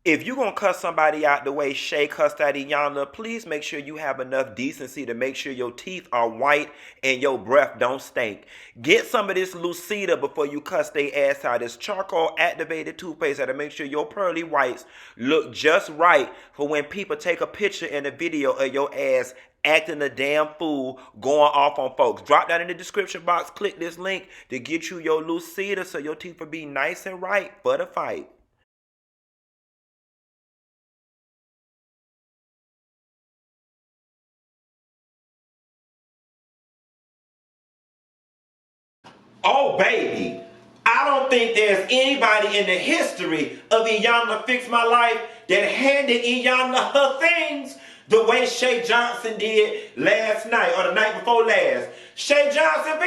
If you're going to cuss somebody out the way Shay cussed out Iyanla, please make sure you have enough decency to make sure your teeth are white and your breath don't stink. Get some of this Lucida before you cuss they ass out. It's charcoal activated toothpaste that'll make sure your pearly whites look just right for when people take a picture and a video of your ass acting a damn fool, going off on folks. Drop that in the description box. Click this link to get you your Lucida so your teeth will be nice and right for the fight. Oh, baby, I don't think there's anybody in the history of Iyanla Fix My Life that handed Iyanla her things the way Shay Johnson did last night or the night before last. Shay Johnson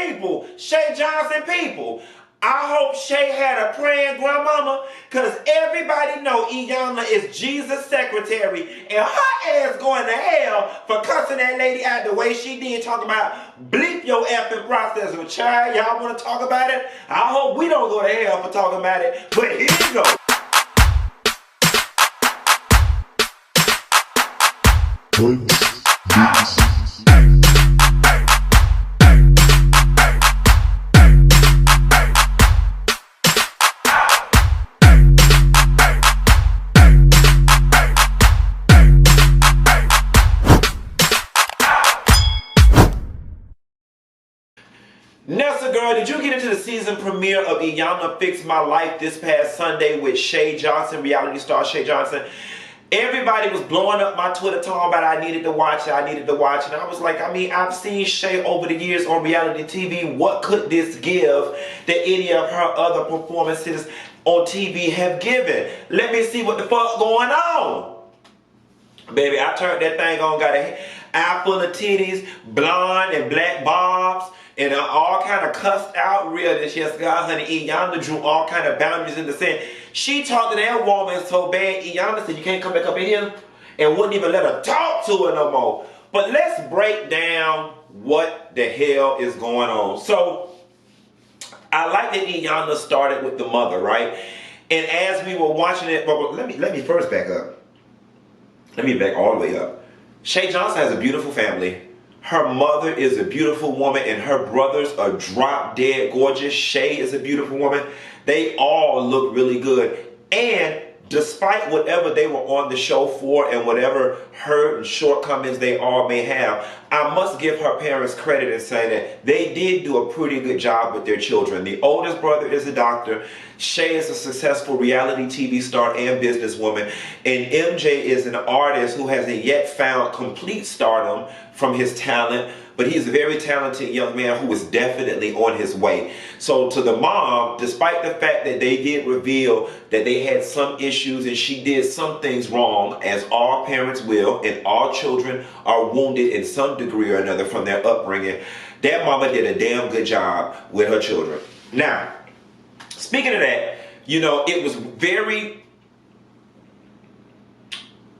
people. I hope Shay had a praying grandmama, because everybody know Iyanla is Jesus' secretary, and her ass going to hell for cussing that lady out the way she did, talking about bleep your effing process. Well, child, y'all want to talk about it? I hope we don't go to hell for talking about it, but here you go. Nessa girl, did you get into the season premiere of Iyanla Fix My Life this past Sunday with Shay Johnson, reality star Shay Johnson? Everybody was blowing up my Twitter talking about I needed to watch it, and I was like, I mean, I've seen Shay over the years on reality TV. What could this give that any of her other performances on TV have given? Let me see what the fuck going on. Baby, I turned that thing on, got an eye full of titties, blonde and black bobs, and all kind of cussed out realness. Yes, God, honey, Iyanla drew all kind of boundaries in the sand. She talked to that woman so bad, Iyanla said, you can't come back up in here, and wouldn't even let her talk to her no more. But let's break down what the hell is going on. So, I like that Iyanla started with the mother, right? And as we were watching it, well, let me first back up. Let me back all the way up. Shay Johnson has a beautiful family. Her mother is a beautiful woman, and her brothers are drop dead gorgeous. Shay is a beautiful woman. They all look really good. And despite whatever they were on the show for and whatever hurt and shortcomings they all may have, I must give her parents credit and say that they did do a pretty good job with their children. The oldest brother is a doctor. Shay is a successful reality TV star and businesswoman. And MJ is an artist who hasn't yet found complete stardom from his talent, but he's a very talented young man who is definitely on his way. So to the mom, despite the fact that they did reveal that they had some issues and she did some things wrong, as all parents will, and all children are wounded in some degree or another from their upbringing, that mama did a damn good job with her children. Now, speaking of that, you know, it was very...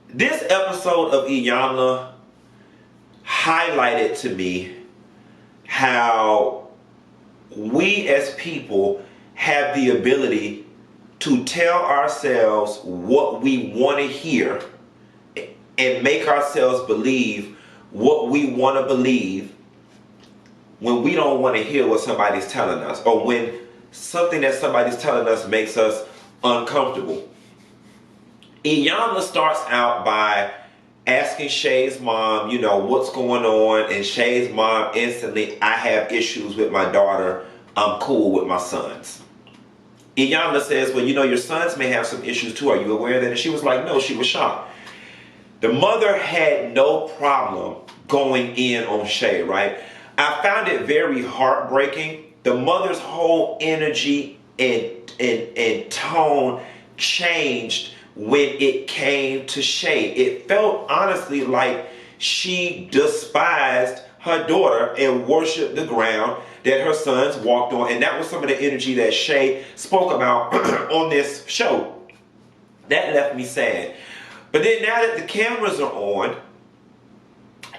This episode of Iyanla highlighted to me how we as people have the ability to tell ourselves what we want to hear and make ourselves believe what we want to believe when we don't want to hear what somebody's telling us, or when something that somebody's telling us makes us uncomfortable. Iyanla starts out by asking Shay's mom, you know, what's going on, and Shay's mom instantly, I have issues with my daughter, I'm cool with my sons. Iyanla says, well, you know, your sons may have some issues too, are you aware of that? And she was like, no, she was shocked. The mother had no problem going in on Shay, right? I found it very heartbreaking. The mother's whole energy and tone changed when it came to Shay. It felt honestly like she despised her daughter and worshiped the ground that her sons walked on. And that was some of the energy that Shay spoke about on this show. That left me sad. But then now that the cameras are on,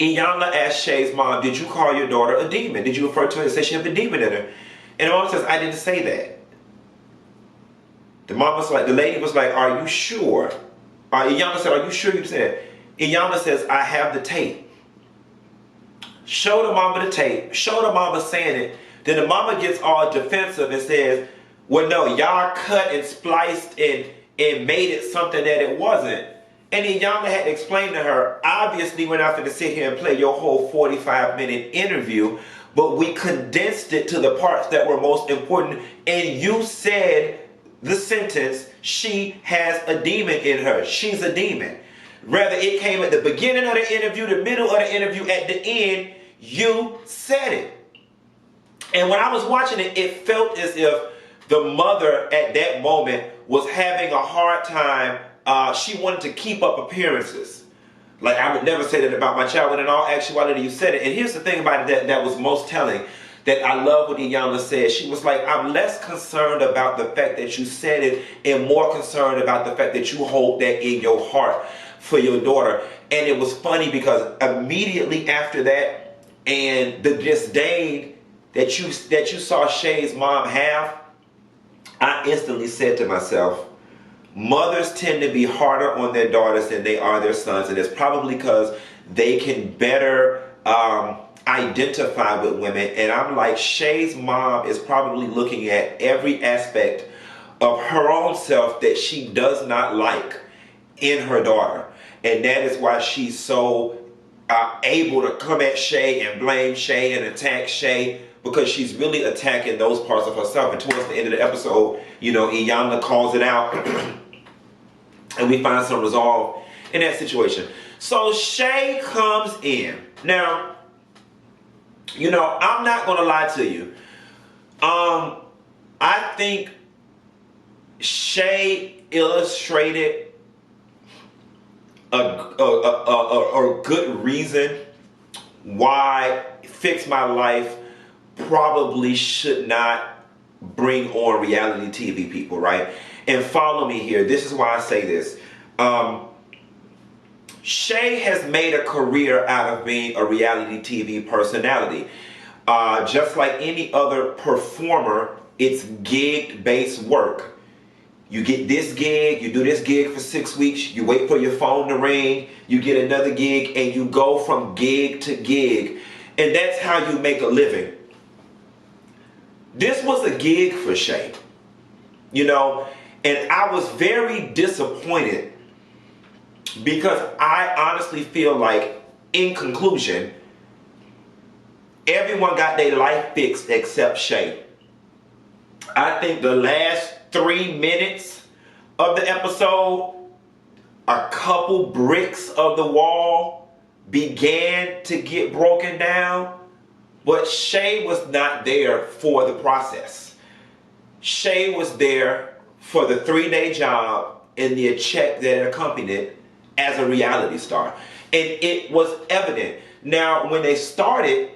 Iyanla asked Shay's mom, did you call your daughter a demon? Did you refer to her and say she had a demon in her? And the mom says, I didn't say that. The mom was like, the lady was like, are you sure? Iyanla said, are you sure you said it? Iyanla says, I have the tape. Show the mama the tape. Show the mama saying it. Then the mama gets all defensive and says, well, no, y'all cut and spliced and made it something that it wasn't. And Iyanla had to explain to her, obviously we're not going to sit here and play your whole 45-minute interview, but we condensed it to the parts that were most important. And you said the sentence, she has a demon in her. She's a demon. Whether it came at the beginning of the interview, the middle of the interview, at the end, you said it. And when I was watching it, it felt as if the mother at that moment was having a hard time. She wanted to keep up appearances. Like, I would never say that about my child, but in all actuality, you said it. And here's the thing about it that was most telling, that I love what Iyanla said. She was like, I'm less concerned about the fact that you said it and more concerned about the fact that you hold that in your heart for your daughter. And it was funny because immediately after that, and the disdain that you saw Shay's mom have, I instantly said to myself, mothers tend to be harder on their daughters than they are their sons, and it's probably because they can better identify with women. And I'm like, Shay's mom is probably looking at every aspect of her own self that she does not like in her daughter, and that is why she's so able to come at Shay and blame Shay and attack Shay, because she's really attacking those parts of herself. And towards the end of the episode, you know, Iyanla calls it out and we find some resolve in that situation. So Shay comes in. Now, you know, I'm not going to lie to you. I think Shay illustrated a good reason why Fix My Life probably should not bring on reality TV people, right? And follow me here. This is why I say this. Shay has made a career out of being a reality TV personality. Just like any other performer, it's gig-based work. You get this gig, you do this gig for 6 weeks, you wait for your phone to ring, you get another gig, and you go from gig to gig. And that's how you make a living. This was a gig for Shay, you know, and I was very disappointed because I honestly feel like, in conclusion, everyone got their life fixed except Shay. I think the last 3 minutes of the episode, a couple bricks of the wall began to get broken down, but Shay was not there for the process. Shay was there for the 3-day job and the check that accompanied it as a reality star. And it was evident. Now, when they started,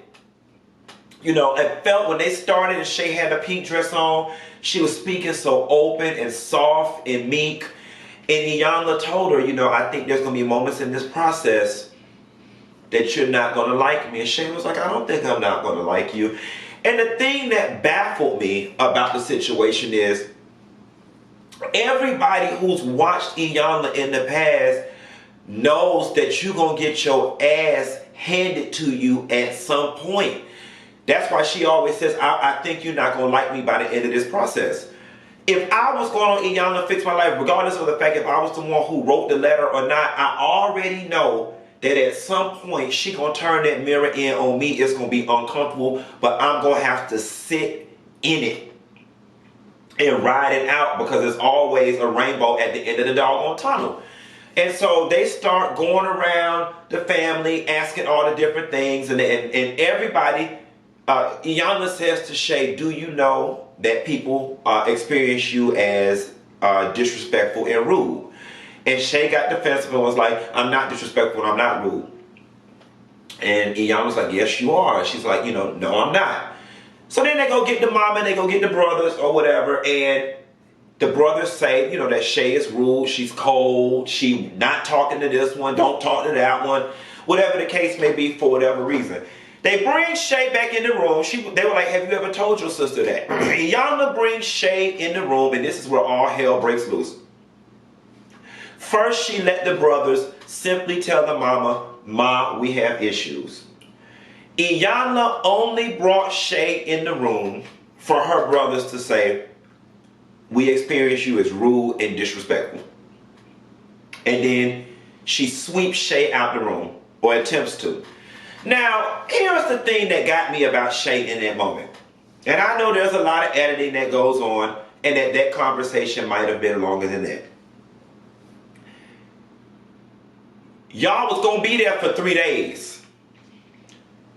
you know, it felt when they started and Shay had a pink dress on, she was speaking so open and soft and meek. And Iyanla told her, you know, I think there's going to be moments in this process that you're not going to like me. And Shay was like, I don't think I'm not going to like you. And the thing that baffled me about the situation is everybody who's watched Iyanla in the past knows that you're going to get your ass handed to you at some point. That's why she always says, I think you're not going to like me by the end of this process. If I was going on Iyanla Fix My Life, regardless of the fact if I was the one who wrote the letter or not, I already know that at some point she going to turn that mirror in on me. It's going to be uncomfortable, but I'm going to have to sit in it and ride it out, because there's always a rainbow at the end of the doggone tunnel. And so they start going around the family, asking all the different things, and everybody, Iyanla says to Shay, do you know that people experience you as disrespectful and rude? And Shay got defensive and was like, I'm not disrespectful and I'm not rude. And Iyanla was like, yes, you are. She's like, you know, no, I'm not. So then they go get the mama and they go get the brothers or whatever, and the brothers say, you know, that Shay is rude, she's cold, she not talking to this one, don't talk to that one, whatever the case may be, for whatever reason. They bring Shay back in the room. They were like, have you ever told your sister that? Iyanla brings Shay in the room, and this is where all hell breaks loose. First, she let the brothers simply tell the mama, "Ma, we have issues." Iyanla only brought Shay in the room for her brothers to say, "We experience you as rude and disrespectful." And then she sweeps Shay out the room, or attempts to. Now, here's the thing that got me about Shay in that moment. And I know there's a lot of editing that goes on, and that conversation might have been longer than that. Y'all was going to be there for 3 days.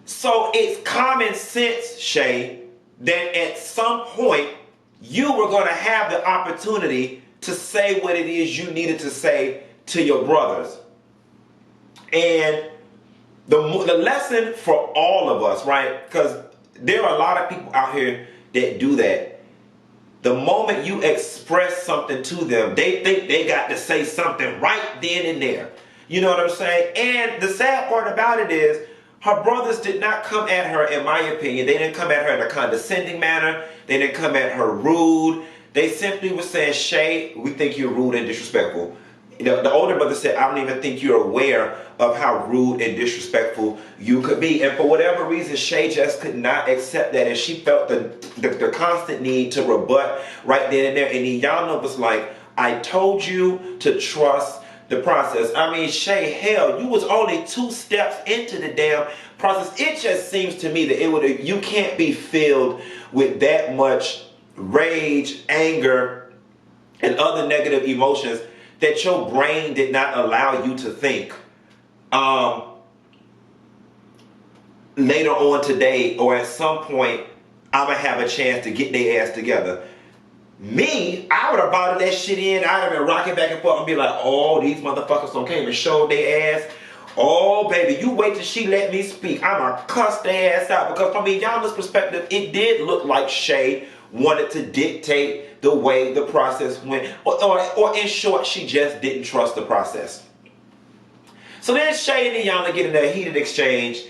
So it's common sense, Shay, that at some point you were going to have the opportunity to say what it is you needed to say to your brothers. And the lesson for all of us, right? Because there are a lot of people out here that do that. The moment you express something to them, they think they got to say something right then and there. You know what I'm saying? And the sad part about it is, her brothers did not come at her, in my opinion, they didn't come at her in a condescending manner. They didn't come at her rude. They simply were saying, "Shay, we think you're rude and disrespectful." The older brother said, "I don't even think you're aware of how rude and disrespectful you could be." And for whatever reason, Shay just could not accept that. And she felt the constant need to rebut right then and there. And Iyanla was like, "I told you to trust the process." I mean, Shay, hell, you was only 2 steps into the damn process. It just seems to me that you can't be filled with that much rage, anger, and other negative emotions that your brain did not allow you to think later on today, or at some point, I'm going to have a chance to get their ass together. Me, I would have bottled that shit in. I'd have been rocking back and forth and be like, "Oh, these motherfuckers don't came and showed their ass. Oh, baby, you wait till she let me speak. I'm going to cuss their ass out." Because from Iyanla's perspective, it did look like Shay wanted to dictate the way the process went. Or in short, she just didn't trust the process. So then Shay and Iyanla get in that heated exchange.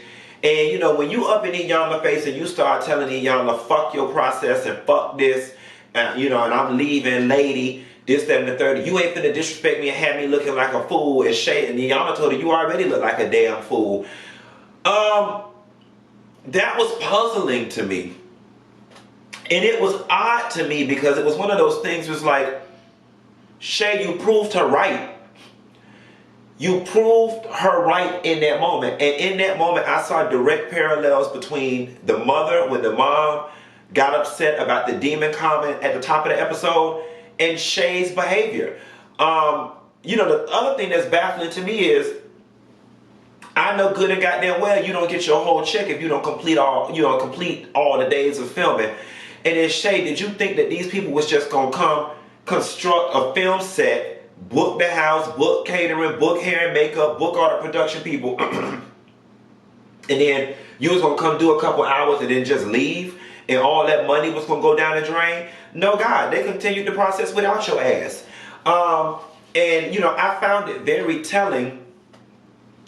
And, you know, when you up in Iyanla's face and you start telling Iyanla, "Fuck your process and fuck this, you know, and I'm leaving, lady, this, that, and the third. You ain't finna disrespect me and have me looking like a fool." And Shay and Iyanla told her, "You already look like a damn fool." That was puzzling to me. And it was odd to me because it was one of those things, was like, Shay, you proved her right. You proved her right in that moment. And in that moment, I saw direct parallels between the mother, when the mom got upset about the demon comment at the top of the episode, and Shay's behavior. You know, the other thing that's baffling to me is, I know good and goddamn well you don't get your whole check if you don't complete all the days of filming. And then Shay, did you think that these people was just gonna come construct a film set, book the house, book catering, book hair and makeup, book all the production people, and then you was gonna come do a couple hours and then just leave, and all that money was gonna go down the drain? No, God, they continued the process without your ass. And you know, I found it very telling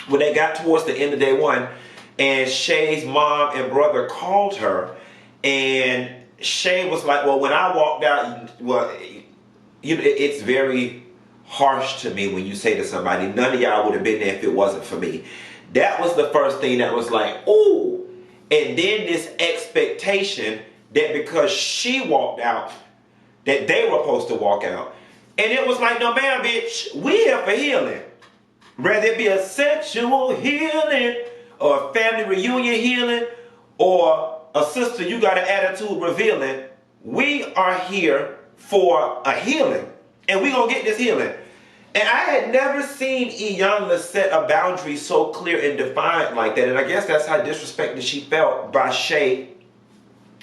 when they got towards the end of day one, and Shay's mom and brother called her, and Shay was like, "Well, when I walked out, well, you know, it's very harsh to me when you say to somebody, 'None of y'all would have been there if it wasn't for me.'" That was the first thing that was like, ooh. And then this expectation that because she walked out, that they were supposed to walk out. And it was like, no, ma'am, bitch, we here for healing. Whether it be a sexual healing, or a family reunion healing, or a sister you got an attitude revealing, we are here for a healing. And we gonna get this healing. And I had never seen Iyanla set a boundary so clear and defined like that. And I guess that's how disrespected she felt by Shay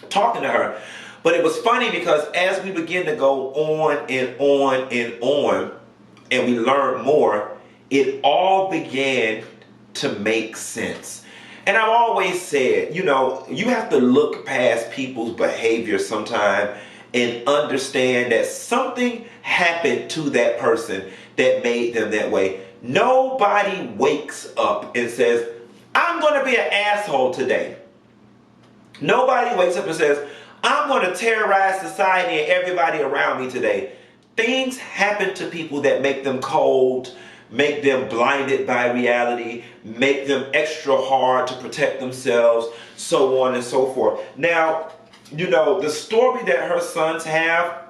talking to her. But it was funny because as we begin to go on and on and on, and we learned more, it all began to make sense. And I've always said, you know, you have to look past people's behavior sometime and understand that something happened to that person that made them that way. Nobody wakes up and says, "I'm going to be an asshole today." Nobody wakes up and says, "I'm going to terrorize society and everybody around me today." things happen to people that make them cold, make them blinded by reality, make them extra hard to protect themselves, so on and so forth. Now, you know, the story that her sons have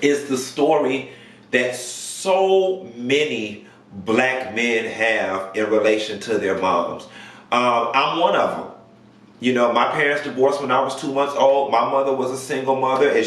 is the story that so many black men have in relation to their moms. I'm one of them. You know, my parents divorced when I was 2 months old. My mother was a single mother, and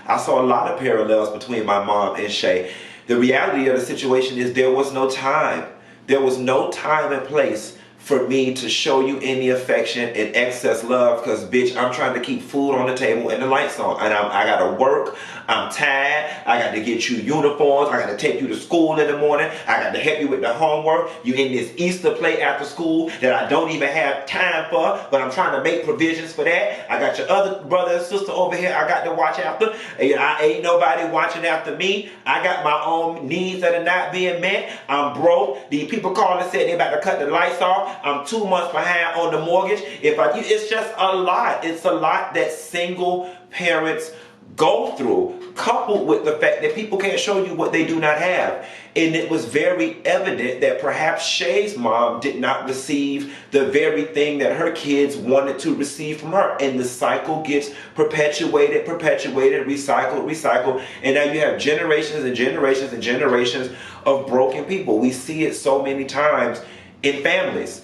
I saw a lot of parallels between my mom and Shay. The reality of the situation is there was no time. There was no time and place for me to show you any affection and excess love, because bitch, I'm trying to keep food on the table and the lights on, and I gotta work. I'm tired. I got to get you uniforms. I got to take you to school in the morning. I got to help you with the homework. You in this Easter play after school that I don't even have time for, but I'm trying to make provisions for that. I got your other brother and sister over here I got to watch after. I ain't nobody watching after me. I got my own needs that are not being met. I'm broke. These people called and said they about to cut the lights off. I'm 2 months behind on the mortgage. It's just a lot. It's a lot that single parents go through, coupled with the fact that people can't show you what they do not have. And it was very evident that perhaps Shay's mom did not receive the very thing that her kids wanted to receive from her. And the cycle gets perpetuated, recycled. And now you have generations and generations and generations of broken people. We see it so many times in families.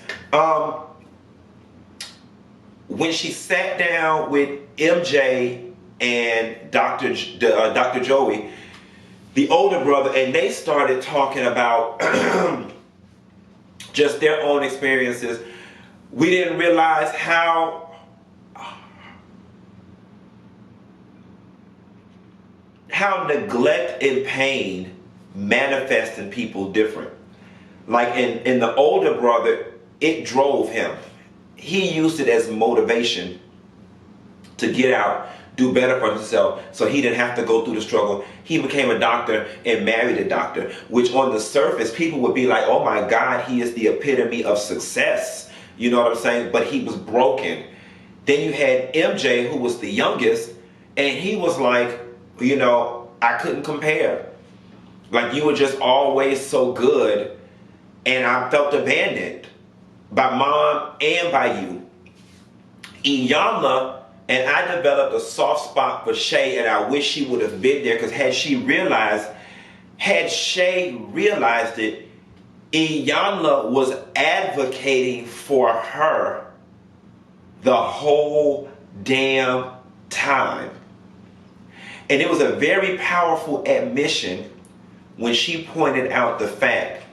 When she sat down with MJ and Dr. Joey, the older brother, and they started talking about just their own experiences, we didn't realize how neglect and pain manifest in people different. Like in the older brother, it drove him. He used it as motivation to get out, do better for himself, so he didn't have to go through the struggle. He became a doctor and married a doctor, which on the surface, people would be like, oh my God, he is the epitome of success. You know what I'm saying? But he was broken. Then you had MJ, who was the youngest, and he was like, you know, I couldn't compare. Like, you were just always so good, and I felt abandoned by mom and by you. Iyanla and I developed a soft spot for Shay, and I wish she would have been there, because had Shay realized it, Iyanla was advocating for her the whole damn time. And it was a very powerful admission when she pointed out the fact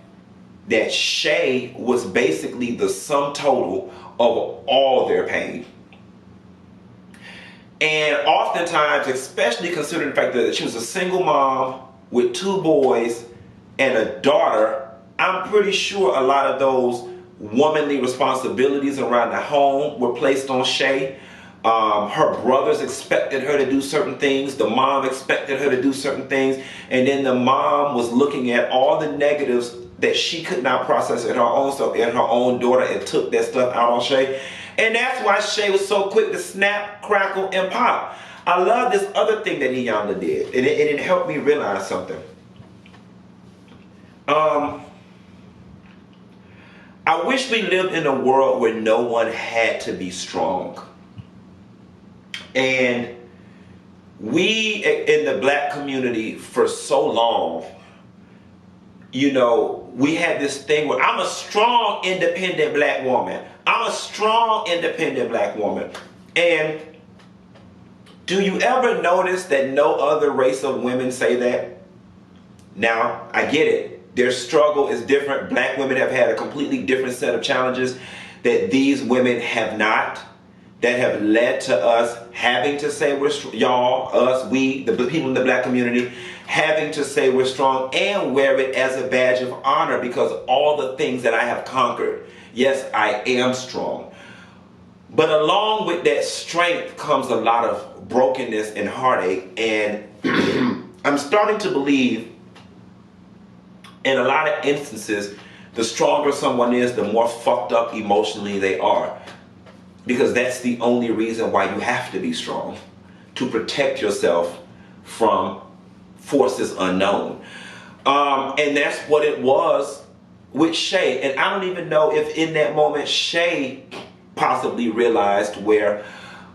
that Shay was basically the sum total of all their pain. And oftentimes, especially considering the fact that she was a single mom with 2 boys and a daughter, I'm pretty sure a lot of those womanly responsibilities around the home were placed on Shay. Her brothers expected her to do certain things. The mom expected her to do certain things. And then the mom was looking at all the negatives that she could not process in her own self, in her own daughter, and took that stuff out on Shay. And that's why Shay was so quick to snap, crackle, and pop. I love this other thing that Iyanla did, and it helped me realize something. I wish we lived in a world where no one had to be strong. And we in the black community for so long, you know, we had this thing where I'm a strong, independent black woman. I'm a strong, independent black woman. And do you ever notice that no other race of women say that? Now, I get it. Their struggle is different. Black women have had a completely different set of challenges that these women have not, that have led to us having to say we're y'all, us, we, the people in the black community, having to say we're strong and wear it as a badge of honor, because all the things that I have conquered, yes, I am strong. But along with that strength comes a lot of brokenness and heartache. And I'm starting to believe in a lot of instances, the stronger someone is, the more fucked up emotionally they are. Because that's the only reason why you have to be strong, to protect yourself from forces unknown. And that's what it was with Shay. And I don't even know if in that moment Shay possibly realized where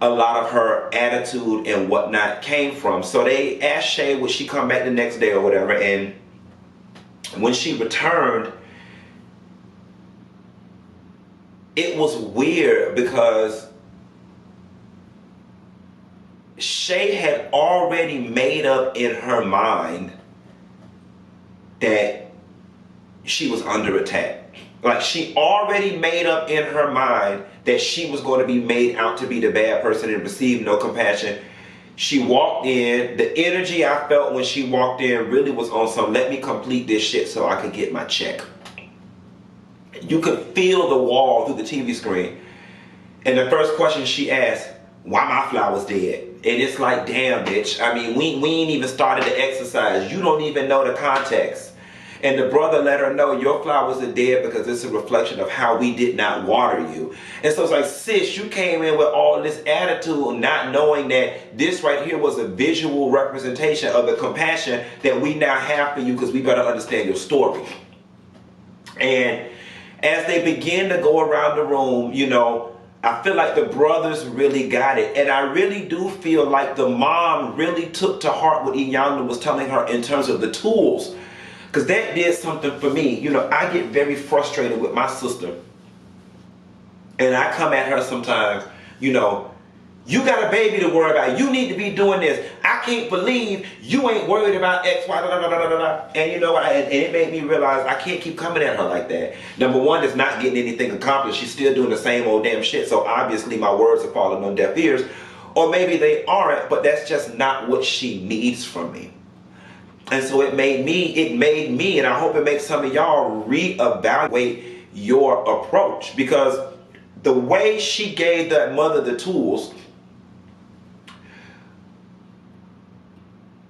a lot of her attitude and whatnot came from. So they asked Shay would she come back the next day or whatever, and when she returned, it was weird because Shay had already made up in her mind that she was under attack. Like, she already made up in her mind that she was going to be made out to be the bad person and receive no compassion. She walked in. The energy I felt when she walked in really was on some, let me complete this shit so I could get my check. You could feel the wall through the TV screen. And the first question she asked, why my flowers dead? And it's like, damn, bitch. I mean, we ain't even started the exercise. You don't even know the context. And the brother let her know your flowers are dead because it's a reflection of how we did not water you. And so it's like, sis, you came in with all this attitude, not knowing that this right here was a visual representation of the compassion that we now have for you, because we better understand your story. And as they begin to go around the room, you know, I feel like the brothers really got it. And I really do feel like the mom really took to heart what Iyanla was telling her in terms of the tools. Because that did something for me. You know, I get very frustrated with my sister. And I come at her sometimes, you know, you got a baby to worry about. You need to be doing this. I can't believe you ain't worried about X, Y, da, da, da, da, da, da. And you know what? And it made me realize I can't keep coming at her like that. Number one, it's not getting anything accomplished. She's still doing the same old damn shit. So obviously my words are falling on deaf ears. Or maybe they aren't, but that's just not what she needs from me. And so it made me, and I hope it makes some of y'all reevaluate your approach. Because the way she gave that mother the tools,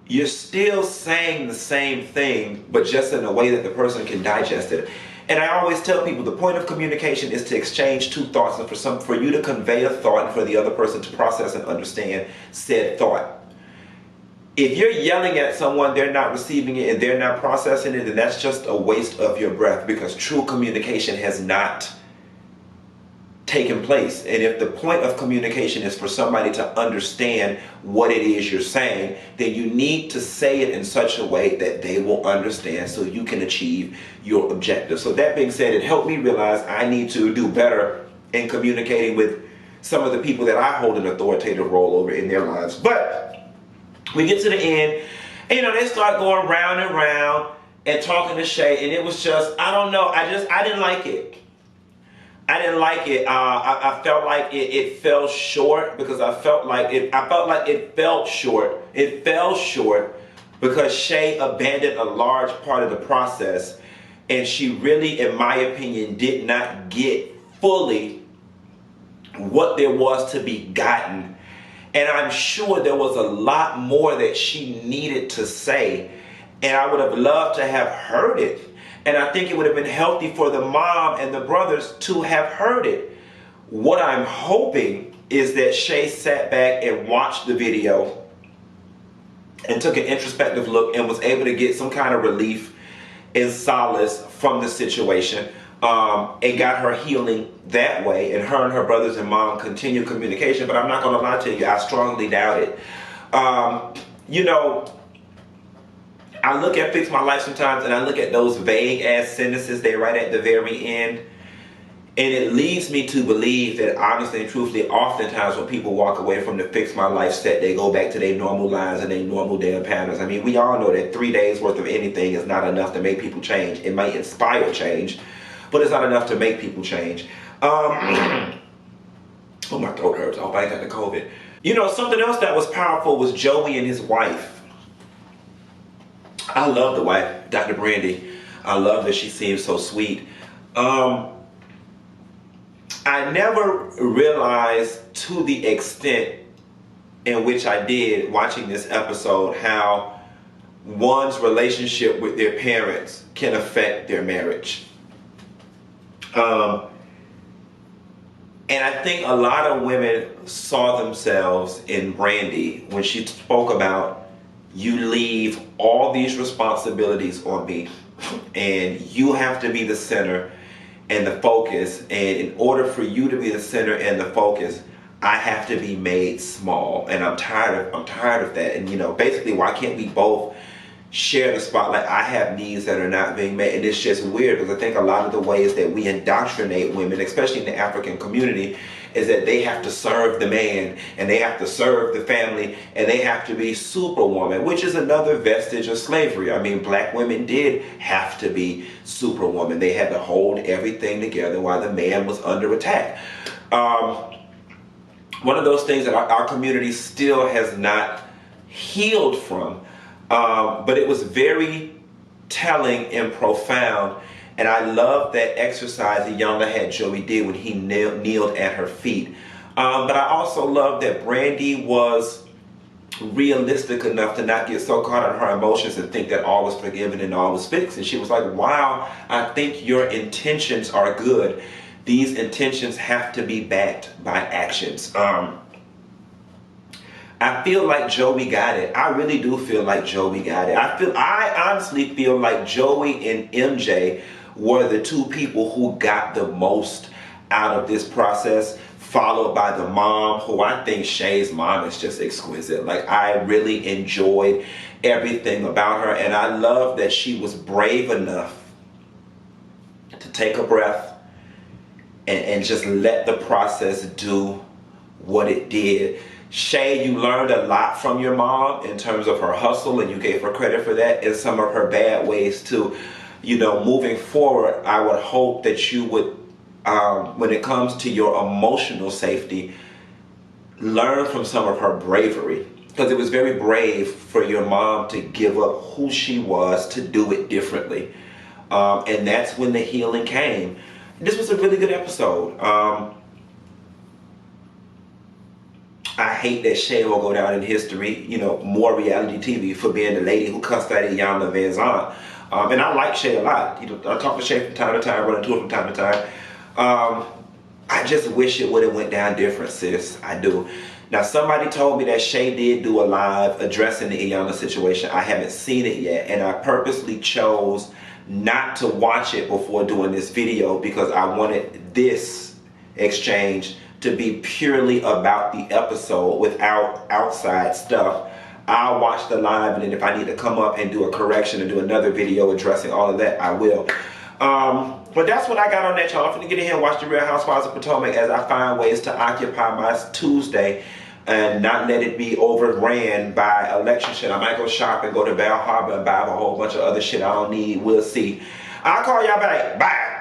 you're still saying the same thing, but just in a way that the person can digest it. And I always tell people the point of communication is to exchange two thoughts, and for you to convey a thought and for the other person to process and understand said thought. If you're yelling at someone, they're not receiving it and they're not processing it, then that's just a waste of your breath, because true communication has not taken place. And if the point of communication is for somebody to understand what it is you're saying, then you need to say it in such a way that they will understand so you can achieve your objective. So that being said, it helped me realize I need to do better in communicating with some of the people that I hold an authoritative role over in their lives. But we get to the end, and you know, they start going round and round and talking to Shay, and it was just, I don't know, I didn't like it. I didn't like it. I felt like it fell short, because I felt like it fell short. It fell short because Shay abandoned a large part of the process, and she really, in my opinion, did not get fully what there was to be gotten. And I'm sure there was a lot more that she needed to say, and I would have loved to have heard it. And I think it would have been healthy for the mom and the brothers to have heard it. What I'm hoping is that Shay sat back and watched the video and took an introspective look and was able to get some kind of relief and solace from the situation, and got her healing that way. And her brothers and mom continue communication. But I'm not going to lie to you, I strongly doubt it. You know, I look at Fix My Life sometimes, and I look at those vague ass sentences they write at the very end, and it leads me to believe that honestly and truthfully, oftentimes when people walk away from the Fix My Life set, they go back to their normal lives and their normal damn patterns. I mean, we all know that 3 days worth of anything is not enough to make people change. It might inspire change, but it's not enough to make people change. Oh, my throat hurts. I hope I ain't got the COVID. You know, something else that was powerful was Joey and his wife. I love the wife, Dr. Brandy. I love that she seems so sweet. I never realized to the extent in which I did watching this episode how one's relationship with their parents can affect their marriage. And I think a lot of women saw themselves in Brandy when she spoke about you leave all these responsibilities on me, and you have to be the center and the focus. And in order for you to be the center and the focus, I have to be made small. And I'm tired of that. And you know, basically, why can't we both share the spotlight? I have needs that are not being met, and it's just weird because I think a lot of the ways that we indoctrinate women, especially in the African community, is that they have to serve the man, and they have to serve the family, and they have to be superwoman, which is another vestige of slavery. I mean, black women did have to be superwoman. They had to hold everything together while the man was under attack. One of those things that our community still has not healed from, but it was very telling and profound. And I love that exercise Iyanla had Joey did when he kneeled at her feet. But I also love that Brandy was realistic enough to not get so caught on her emotions and think that all was forgiven and all was fixed. And she was like, wow, I think your intentions are good. These intentions have to be backed by actions. I feel like Joey got it. I really do feel like Joey got it. I honestly feel like Joey and MJ were the two people who got the most out of this process, followed by the mom, who I think Shay's mom is just exquisite. Like, I really enjoyed everything about her, and I love that she was brave enough to take a breath and just let the process do what it did. Shay, you learned a lot from your mom in terms of her hustle, and you gave her credit for that, and some of her bad ways too. You know, moving forward, I would hope that you would, when it comes to your emotional safety, learn from some of her bravery. Because it was very brave for your mom to give up who she was to do it differently. And that's when the healing came. This was a really good episode. I hate that Shay will go down in history, you know, more reality TV, for being the lady who cussed out Iyanla Van Zant. And I like Shay a lot. You know, I talk to Shay from time to time, run into her from time to time. I just wish it would have went down different, sis. I do. Now, somebody told me that Shay did do a live addressing the Iyanla situation. I haven't seen it yet, and I purposely chose not to watch it before doing this video because I wanted this exchange to be purely about the episode without outside stuff. I'll watch the live, and then if I need to come up and do a correction and do another video addressing all of that, I will. But that's what I got on that, y'all. I'm finna get in here and watch The Real Housewives of Potomac as I find ways to occupy my Tuesday and not let it be overran by election shit. I might go shop and go to Bal Harbor and buy a whole bunch of other shit I don't need. We'll see. I'll call y'all back. Bye.